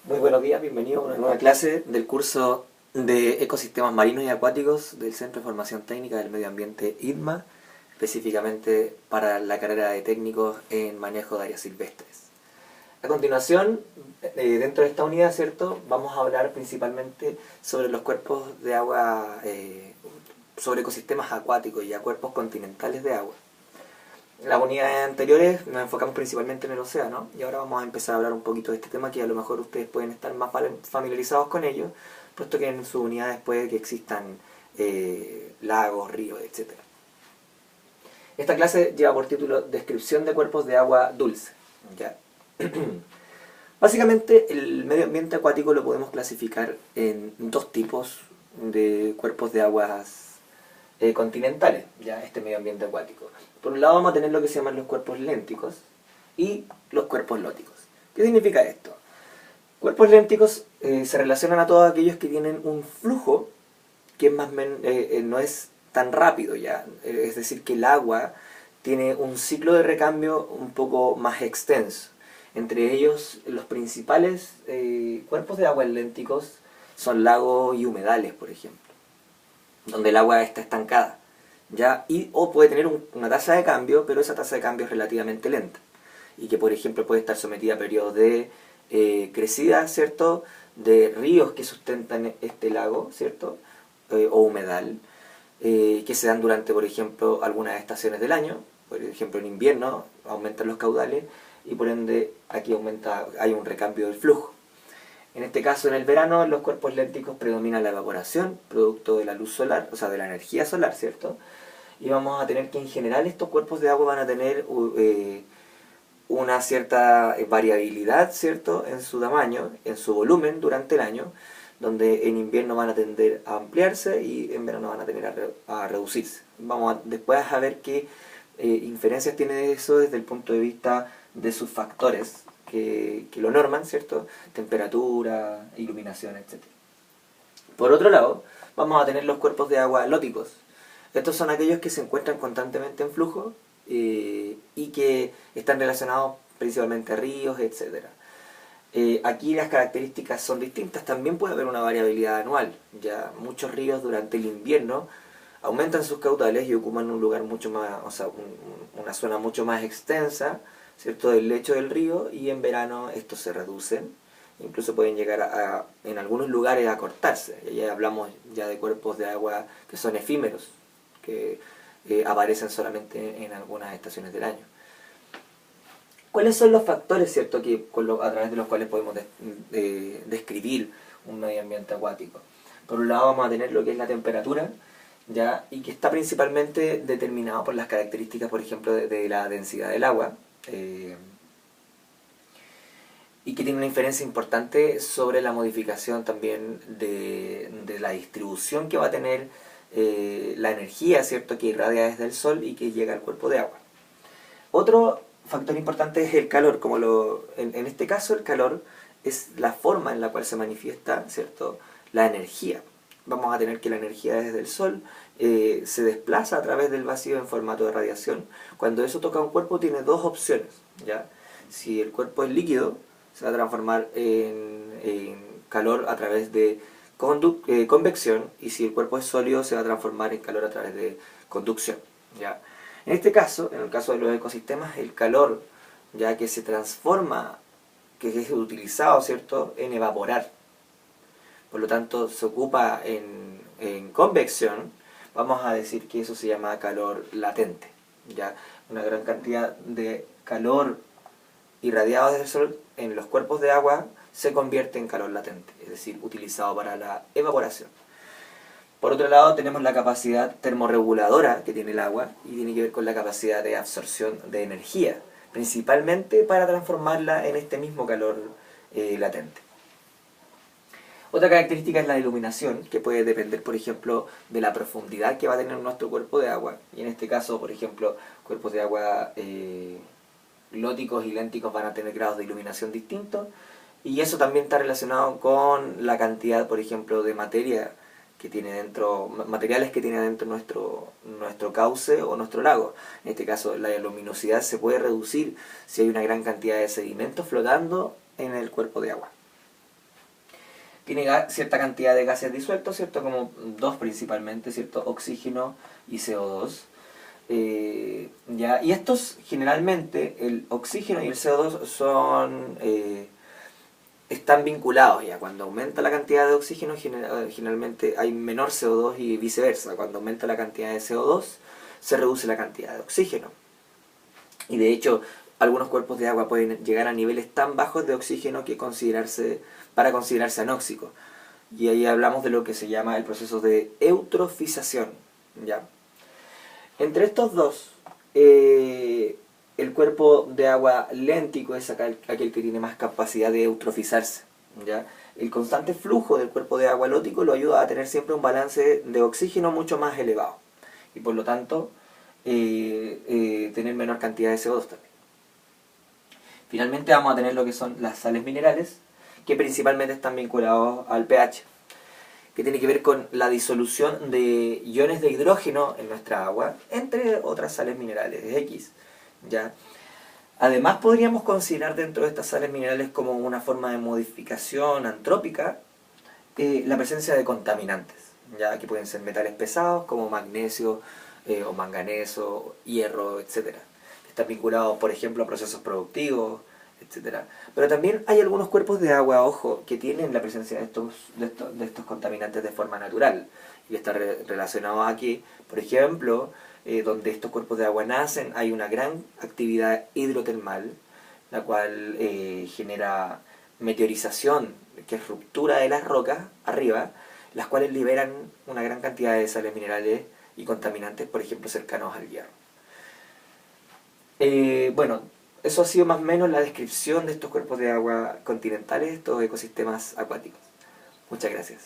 Muy buenos días, bienvenidos a una nueva clase del curso de Ecosistemas Marinos y Acuáticos del Centro de Formación Técnica del Medio Ambiente IDMA, específicamente para la carrera de técnicos en manejo de áreas silvestres. A continuación, dentro de esta unidad, ¿cierto?, vamos a hablar principalmente sobre los cuerpos de agua, sobre ecosistemas acuáticos y a cuerpos continentales de agua. En las unidades anteriores nos enfocamos principalmente en el océano y ahora vamos a empezar a hablar un poquito de este tema que a lo mejor ustedes pueden estar más familiarizados con ello, puesto que en sus unidades puede que existan lagos, ríos, etc. Esta clase lleva por título Descripción de cuerpos de agua dulce. ¿Ya? Básicamente el medio ambiente acuático lo podemos clasificar en dos tipos de cuerpos de aguas continentales, ya este medio ambiente acuático. Por un lado vamos a tener lo que se llaman los cuerpos lénticos y los cuerpos lóticos. ¿Qué significa esto? Cuerpos lénticos se relacionan a todos aquellos que tienen un flujo que no es tan rápido, ya, es decir, que el agua tiene un ciclo de recambio un poco más extenso. Entre ellos, los principales cuerpos de agua lénticos son lagos y humedales, por ejemplo, donde el agua está estancada, ¿ya? O puede tener una tasa de cambio, pero esa tasa de cambio es relativamente lenta y que, por ejemplo, puede estar sometida a periodos de crecida, ¿cierto?, de ríos que sustentan este lago, ¿cierto?, o humedal, que se dan durante, por ejemplo, algunas estaciones del año. Por ejemplo, en invierno aumentan los caudales y por ende aquí hay un recambio del flujo. En este caso, en el verano, en los cuerpos lénticos predomina la evaporación, producto de la luz solar, o sea, de la energía solar, ¿cierto? Y vamos a tener que, en general, estos cuerpos de agua van a tener una cierta variabilidad, ¿cierto?, en su tamaño, en su volumen durante el año, donde en invierno van a tender a ampliarse y en verano van a tender a reducirse. Vamos después a ver qué inferencias tiene eso desde el punto de vista de sus factores que lo norman, ¿cierto? Temperatura, iluminación, etc. Por otro lado, vamos a tener los cuerpos de agua lóticos. Estos son aquellos que se encuentran constantemente en flujo y que están relacionados principalmente a ríos, etc. Aquí las características son distintas, también puede haber una variabilidad anual. Ya muchos ríos durante el invierno aumentan sus caudales y ocupan un lugar mucho más, o sea, una zona mucho más extensa, ¿cierto?, del lecho del río, y en verano estos se reducen, incluso pueden llegar en algunos lugares a cortarse. Y ya hablamos ya de cuerpos de agua que son efímeros, que aparecen solamente en algunas estaciones del año. ¿Cuáles son los factores, cierto, a través de los cuales podemos describir un medio ambiente acuático? Por un lado vamos a tener lo que es la temperatura, ¿ya?, y que está principalmente determinado por las características, por ejemplo, de la densidad del agua, y que tiene una inferencia importante sobre la modificación también de la distribución que va a tener la energía, ¿cierto?, que irradia desde el sol y que llega al cuerpo de agua. Otro factor importante es el calor. En este caso el calor es la forma en la cual se manifiesta, ¿cierto?, la energía. Vamos a tener que la energía desde el sol se desplaza a través del vacío en formato de radiación. Cuando eso toca un cuerpo tiene dos opciones, ¿ya? Si el cuerpo es líquido, se va a transformar en calor a través de convección, y si el cuerpo es sólido se va a transformar en calor a través de conducción, ¿ya? En este caso, en el caso de los ecosistemas, el calor, ya que se transforma, que es utilizado, ¿cierto?, en evaporar, por lo tanto se ocupa en convección, vamos a decir que eso se llama calor latente, ¿ya? Una gran cantidad de calor irradiado desde el sol en los cuerpos de agua se convierte en calor latente, es decir, utilizado para la evaporación. Por otro lado, tenemos la capacidad termorreguladora que tiene el agua y tiene que ver con la capacidad de absorción de energía, principalmente para transformarla en este mismo calor latente. Otra característica es la iluminación, que puede depender, por ejemplo, de la profundidad que va a tener nuestro cuerpo de agua. Y en este caso, por ejemplo, cuerpos de agua lóticos y lénticos van a tener grados de iluminación distintos. Y eso también está relacionado con la cantidad, por ejemplo, de materia que tiene dentro, materiales que tiene dentro nuestro cauce o nuestro lago. En este caso, la luminosidad se puede reducir si hay una gran cantidad de sedimentos flotando en el cuerpo de agua. tiene cierta cantidad de gases disueltos, ¿cierto? Como dos principalmente, ¿cierto? Oxígeno y CO2. ¿Ya? Y estos generalmente, el oxígeno y el CO2 están vinculados ya. Cuando aumenta la cantidad de oxígeno, generalmente hay menor CO2 y viceversa. Cuando aumenta la cantidad de CO2, se reduce la cantidad de oxígeno. Y de hecho, algunos cuerpos de agua pueden llegar a niveles tan bajos de oxígeno que para considerarse anóxicos. Y ahí hablamos de lo que se llama el proceso de eutrofización, ¿ya? Entre estos dos, el cuerpo de agua léntico es aquel que tiene más capacidad de eutrofizarse, ¿ya? El constante flujo del cuerpo de agua lótico lo ayuda a tener siempre un balance de oxígeno mucho más elevado y por lo tanto tener menor cantidad de CO2 también. Finalmente vamos a tener lo que son las sales minerales, que principalmente están vinculados al pH, que tiene que ver con la disolución de iones de hidrógeno en nuestra agua, entre otras sales minerales X, ¿ya? Además podríamos considerar dentro de estas sales minerales como una forma de modificación antrópica la presencia de contaminantes, ya que pueden ser metales pesados como magnesio o manganeso, hierro, etcétera. Están vinculados, por ejemplo, a procesos productivos, etcétera. Pero también hay algunos cuerpos de agua, ojo, que tienen la presencia de estos contaminantes de forma natural. Y está relacionado aquí, por ejemplo, donde estos cuerpos de agua nacen, hay una gran actividad hidrotermal, la cual genera meteorización, que es ruptura de las rocas arriba, las cuales liberan una gran cantidad de sales minerales y contaminantes, por ejemplo, cercanos al hierro. Bueno, eso ha sido más o menos la descripción de estos cuerpos de agua continentales, estos ecosistemas acuáticos. Muchas gracias.